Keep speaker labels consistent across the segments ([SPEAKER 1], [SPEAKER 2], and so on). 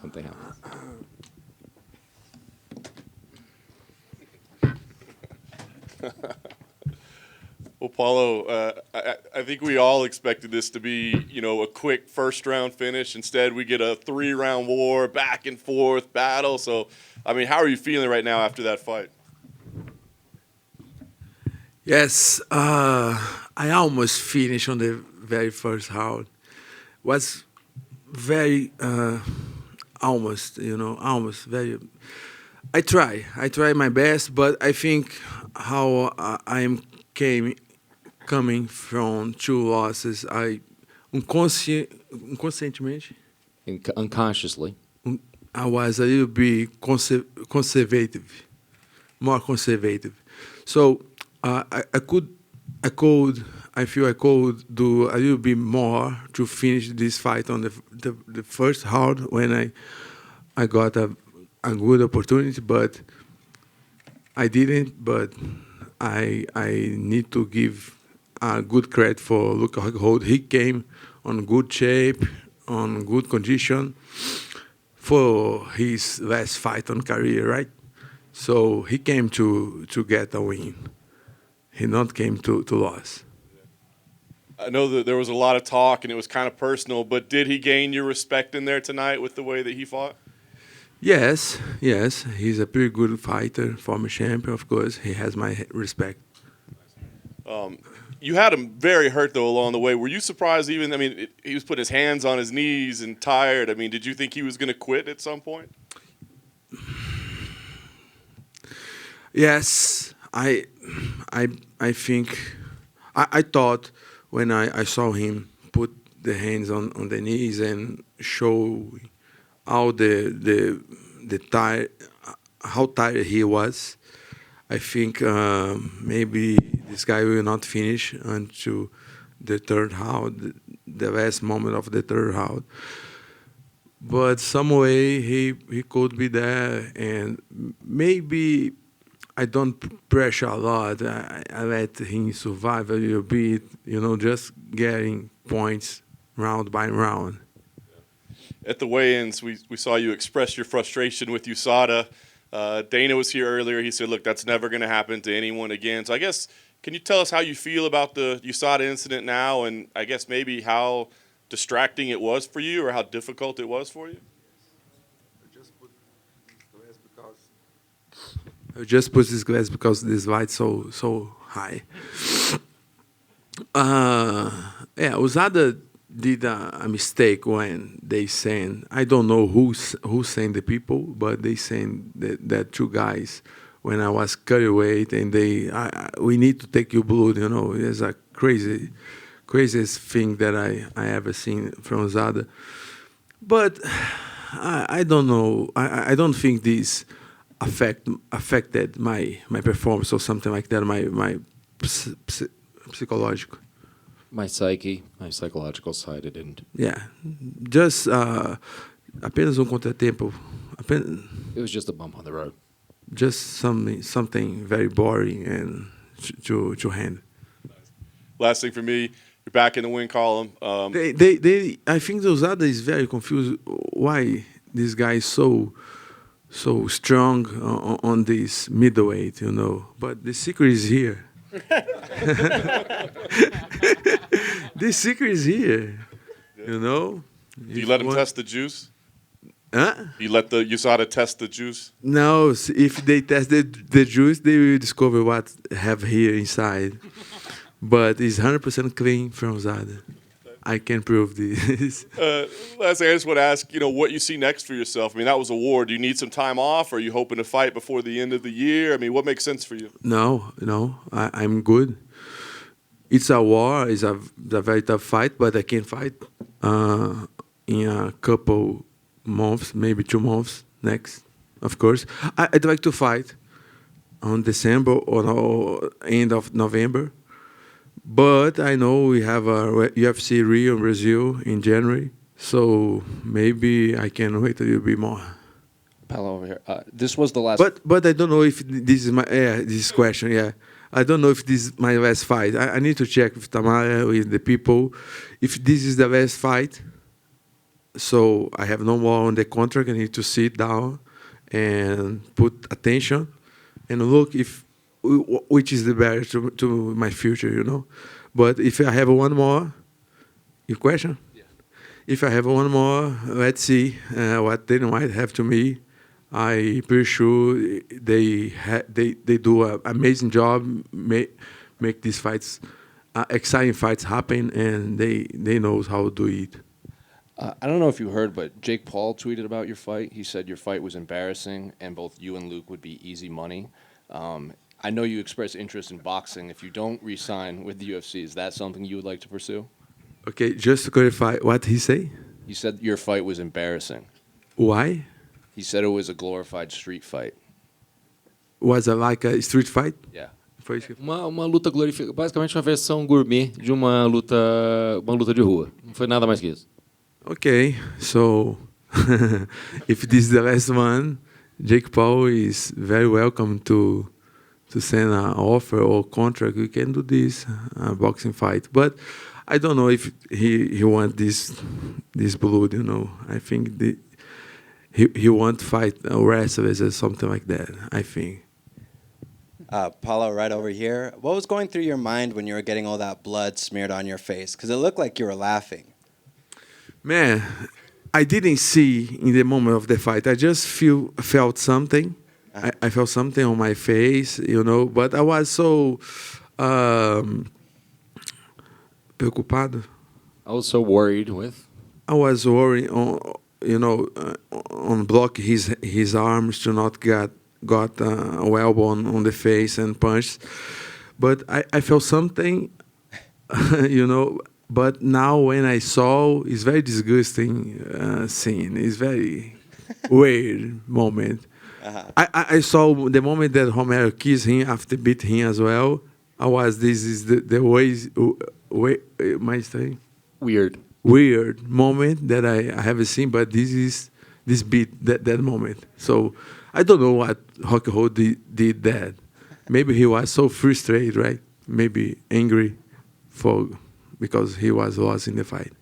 [SPEAKER 1] something happens.
[SPEAKER 2] Well, Paulo, I think we all expected this to be, a quick first-round finish. Instead, we get a 3-round war, back and forth battle. So, how are you feeling right now after that fight?
[SPEAKER 3] Yes, I almost finished on the very first round. Was very almost, almost very. I try my best, but I think how I am coming from 2 losses, unconscientemente,
[SPEAKER 1] Unconsciously.
[SPEAKER 3] I was a little bit conservative, more conservative. So I feel I could do a little bit more to finish this fight on the first round when I got a good opportunity, but I didn't. But I need to give good credit for Luke Rockhold. He came on good shape, on good condition for his last fight on career, right? So he came to get a win. He not came to lose.
[SPEAKER 2] I know that there was a lot of talk and it was kind of personal, but did he gain your respect in there tonight with the way that he fought?
[SPEAKER 3] Yes, he's a pretty good fighter, former champion, of course. He has my respect.
[SPEAKER 2] You had him very hurt, though, along the way. Were you surprised even? He was putting his hands on his knees and tired. Did you think he was going to quit at some point?
[SPEAKER 3] Yes, I think I thought when I saw him put the hands on the knees and show all the tire, how tired he was. I think maybe this guy will not finish until the third round, the last moment of the third round. But some way he could be there, and maybe I don't pressure a lot. I let him survive a little bit, just getting points round by round.
[SPEAKER 2] At the weigh-ins, we saw you express your frustration with USADA. Dana was here earlier. He said, look, that's never going to happen to anyone again. So I guess, can you tell us how you feel about the USADA incident now, and I guess maybe how distracting it was for you or how difficult it was for you?
[SPEAKER 3] I just put this glass because this light's so high. USADA did a mistake when they sent. I don't know who sent the people, but they sent that 2 guys when I was cutterweight, and we need to take your blood. It's a craziest thing that I ever seen from USADA. But I don't know. I don't think this affected my performance or something like that. My psychological.
[SPEAKER 1] My psyche, my psychological side, it didn't.
[SPEAKER 3] Yeah, just apenas contratempo.
[SPEAKER 1] It was just a bump on the road.
[SPEAKER 3] Just something very boring and to handle.
[SPEAKER 2] Last thing for me, you're back in the win column.
[SPEAKER 3] I think USADA is very confused why this guy is so strong on this middleweight, But the secret is here. The secret is here,
[SPEAKER 2] Do you let him test the juice?
[SPEAKER 3] Huh?
[SPEAKER 2] You let the USADA test the juice?
[SPEAKER 3] No, if they test the juice, they will discover what have here inside. But it's 100% clean from USADA. I can prove this.
[SPEAKER 2] Last thing, I just want to ask, what you see next for yourself. That was a war. Do you need some time off? Are you hoping to fight before the end of the year? What makes sense for you?
[SPEAKER 3] No, I'm good. It's a war. It's a very tough fight, but I can fight in a couple months, maybe 2 months next, of course. I'd like to fight on December or end of November. But I know we have a UFC Rio in Brazil in January, so maybe I can wait a little bit more.
[SPEAKER 1] Paulo over here. This was the last.
[SPEAKER 3] But I don't know if this is my this question. Yeah, I don't know if this is my last fight. I need to check with Tamara, with the people, if this is the last fight. so I have no more on the contract. I need to sit down and put attention and look if which is the better to my future, you know. But if I have one more, your question? Yeah. If I have one more, let's see what they might have to me. I pretty sure they do an amazing job, make these fights, exciting fights happen, and they knows how to do it.
[SPEAKER 4] I don't know if you heard, but Jake Paul tweeted about your fight. He said your fight was embarrassing, and both you and Luke would be easy money. I know you express interest in boxing. If you don't re-sign with the UFC, is that something you would like to pursue?
[SPEAKER 3] Okay, just to clarify, what he say?
[SPEAKER 4] He said your fight was embarrassing.
[SPEAKER 3] Why?
[SPEAKER 4] He said it was a glorified street fight.
[SPEAKER 3] Was it like a street fight?
[SPEAKER 4] Yeah.
[SPEAKER 3] Foi isso que...
[SPEAKER 1] Uma luta glorificada, basicamente uma versão gourmet de uma luta de rua. Não foi nada mais que isso.
[SPEAKER 3] Okay, so if this is the last one, Jake Paul is very welcome to send an offer or contract. We can do this boxing fight, but I don't know if he want this blood. You know, I think he want to fight wrestlers or something like that. I think.
[SPEAKER 5] Paulo, right over here. What was going through your mind when you were getting all that blood smeared on your face? Because it looked like you were laughing.
[SPEAKER 3] Man, I didn't see in the moment of the fight. I just felt something. I felt something on my face, you know. But I was so preocupado.
[SPEAKER 1] I was so worried with.
[SPEAKER 3] I was worried on, you know, on block his arms to not got a elbow on the face and punched. But I felt something, you know. But now when I saw, it's very disgusting scene. It's very weird moment. I saw the moment that Romero kissed him after beat him as well. This is the way my thing. Weird moment that I haven't seen, but this beat that moment. So I don't know what Rockhold did that. Maybe he was so frustrated, right? Maybe angry because he was lost in the fight.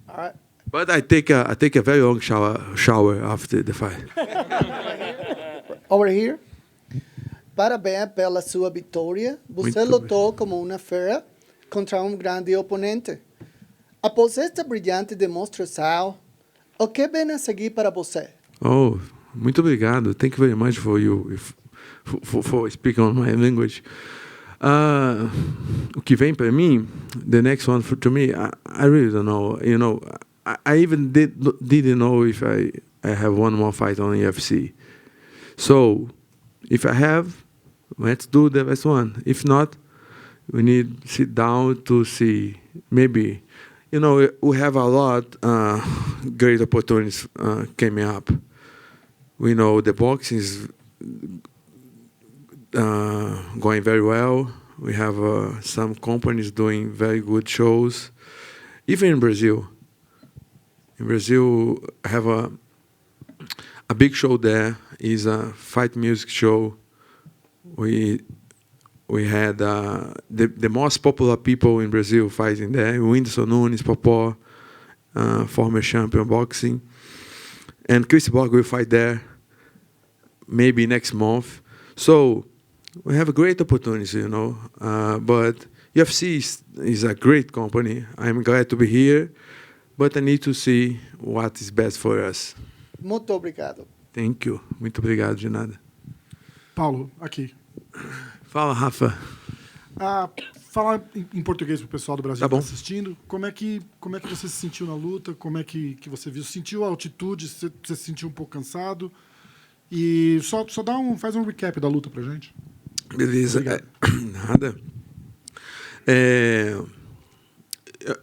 [SPEAKER 6] All right.
[SPEAKER 3] But I take a very long shower after the fight.
[SPEAKER 6] Over here. Parabéns pela sua vitória. Você lutou como uma fera contra grande oponente. Após esta brilhante demonstração, o que vem a seguir para você?
[SPEAKER 3] Oh, muito obrigado. Thank you very much for you for speaking on my language. O que vem para mim, the next one to me, I really don't know. You know, I even didn't know if I have one more fight on UFC. So, if I have, let's do the best one. If not, we need to sit down to see. Maybe, you know, we have a lot great opportunities coming up. We know the boxing is going very well. We have some companies doing very good shows. Even in Brazil. In Brazil, I have a big show there. Is a fight music show. We had the most popular people in Brazil fighting there. Whindersson Nunes, Popó, former champion boxing. And Chris Borg will fight there maybe next month. So we have a great opportunity, you know. But UFC is a great company. I'm glad to be here, but I need to see what is best for us.
[SPEAKER 6] Muito obrigado.
[SPEAKER 3] Thank you. Muito obrigado, de nada.
[SPEAKER 7] Paulo, aqui.
[SPEAKER 3] Fala, Rafa.
[SPEAKER 7] Falar em português para o pessoal do Brasil
[SPEAKER 3] Tá
[SPEAKER 7] que
[SPEAKER 3] bom.
[SPEAKER 7] está assistindo. Como é que você se sentiu na luta? Como é que você viu? Sentiu a altitude? Você se sentiu um pouco cansado? E só faz um recap da luta pra gente.
[SPEAKER 3] Beleza. Nada.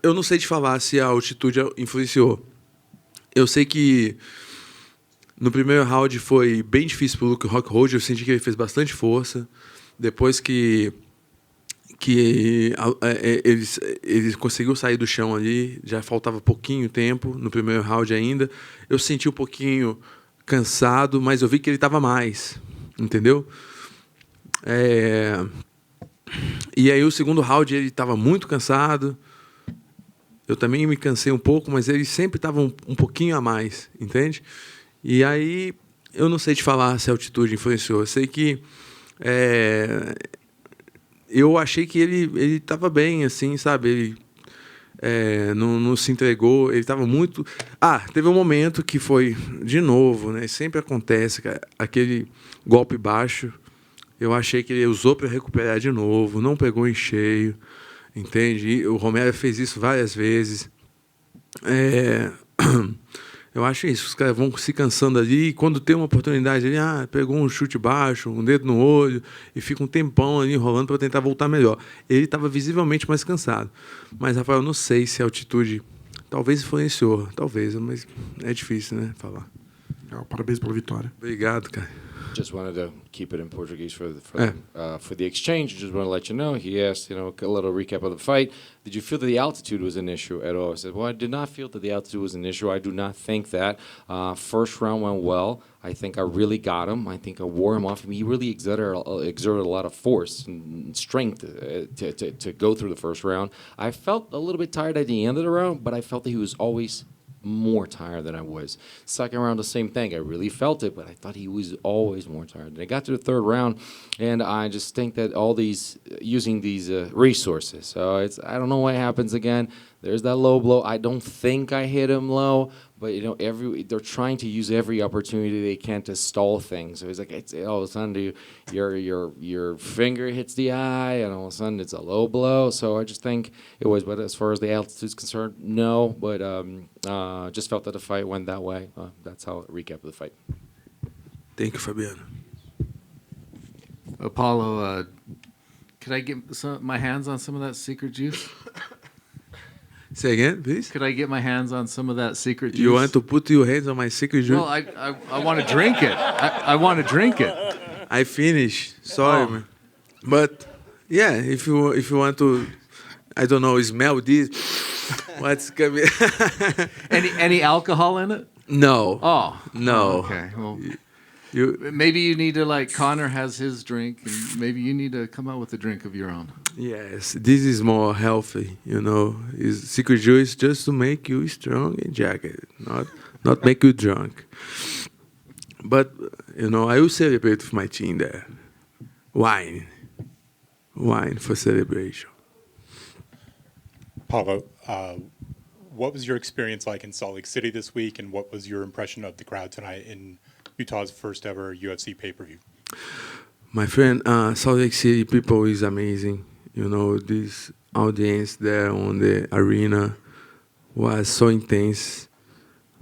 [SPEAKER 3] Eu não sei te falar se a altitude influenciou. Eu sei que no primeiro round foi bem difícil para o Luke Rockhold. Eu senti que ele fez bastante força. Depois que ele conseguiu sair do chão ali, já faltava pouquinho tempo no primeiro round ainda. Eu senti um pouquinho cansado, mas eu vi que ele estava mais, entendeu? E aí o segundo round ele estava muito cansado. eu também me cansei um pouco, mas ele sempre estava um pouquinho a mais, entende? E aí, eu não sei te falar se a altitude influenciou. Eu sei que eu achei que ele estava bem, assim, sabe? Ele não se entregou, ele estava muito... teve um momento que foi, de novo, né? Sempre acontece, cara, aquele golpe baixo, eu achei que ele usou para recuperar de novo, não pegou em cheio, entende? E o Romero fez isso várias vezes. Eu acho isso, os caras vão se cansando ali, e quando tem uma oportunidade, ele pegou um chute baixo, um dedo no olho, e fica um tempão ali enrolando para tentar voltar melhor. Ele estava visivelmente mais cansado. Mas, Rafael, eu não sei se a altitude talvez influenciou, talvez, mas é difícil, né, falar.
[SPEAKER 7] Parabéns pela vitória.
[SPEAKER 3] Obrigado, cara.
[SPEAKER 1] Just wanted to keep it in Portuguese for the exchange. Just want to let you know. He asked, a little recap of the fight. Did you feel that the altitude was an issue at all? I said, well, I did not feel that the altitude was an issue. I do not think that. First round went well. I think I really got him. I think I wore him off. He really exerted a lot of force and strength to go through the first round. I felt a little bit tired at the end of the round, but I felt that he was always more tired than I was. Second round, the same thing. I really felt it, but I thought he was always more tired. And I got to the third round, and I just think that all these, using these resources. So I don't know what happens again. There's that low blow. I don't think I hit him low, but they're trying to use every opportunity they can to stall things. So it's like all of a sudden your finger hits the eye, and all of a sudden it's a low blow. So I just think it was. But as far as the altitude is concerned, no. But just felt that the fight went that way. That's how I recap of the fight.
[SPEAKER 3] Thank you, Fabiano.
[SPEAKER 8] Paulo, could I get my hands on some of that secret juice?
[SPEAKER 3] Say again, please.
[SPEAKER 8] Could I get my hands on some of that secret juice?
[SPEAKER 3] You want to put your hands on my secret juice?
[SPEAKER 8] Well, I want to drink it. I want to drink it.
[SPEAKER 3] I finished. Sorry, man. But yeah, if you want to, I don't know, smell this. What's coming?
[SPEAKER 8] Any alcohol in it?
[SPEAKER 3] No.
[SPEAKER 8] Oh.
[SPEAKER 3] No.
[SPEAKER 8] Okay. Well,
[SPEAKER 3] You
[SPEAKER 8] maybe you need to, like Connor has his drink, and maybe you need to come out with a drink of your own.
[SPEAKER 3] Yes, this is more healthy, Secret juice just to make you strong and jagged, not make you drunk. But, I will celebrate with my team there. Wine for celebration.
[SPEAKER 9] Paulo, what was your experience like in Salt Lake City this week, and what was your impression of the crowd tonight in Utah's first ever UFC pay-per-view?
[SPEAKER 3] My friend, Salt Lake City people is amazing. This audience there on the arena was so intense.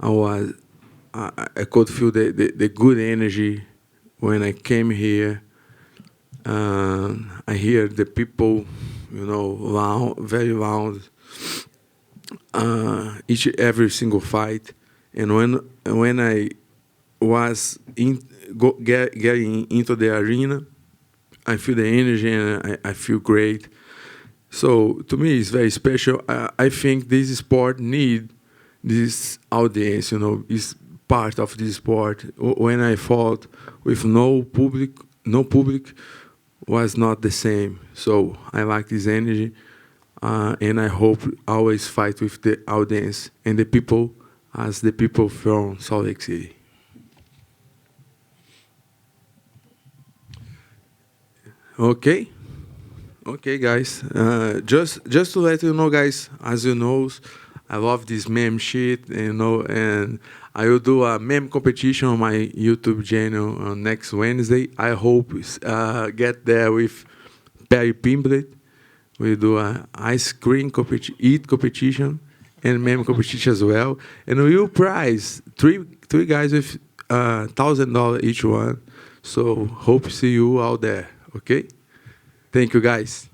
[SPEAKER 3] I could feel the good energy when I came here. I hear the people, loud, very loud, every single fight. And when I was getting into the arena, I feel the energy and I feel great. So to me, it's very special. I think this sport need this audience. Is part of this sport. When I fought with no public was not the same. So I like this energy, and I hope always fight with the audience and the people as the people from Salt Lake City. Okay, guys. Just to let you know, guys, as you know, I love this meme shit, and I will do a meme competition on my YouTube channel on next Wednesday. I hope get there with Perry Pimblet. We'll do a ice cream competition and meme competition as well, and we will prize three guys with $1,000 each one. So hope to see you out there. Okay? Thank you, guys.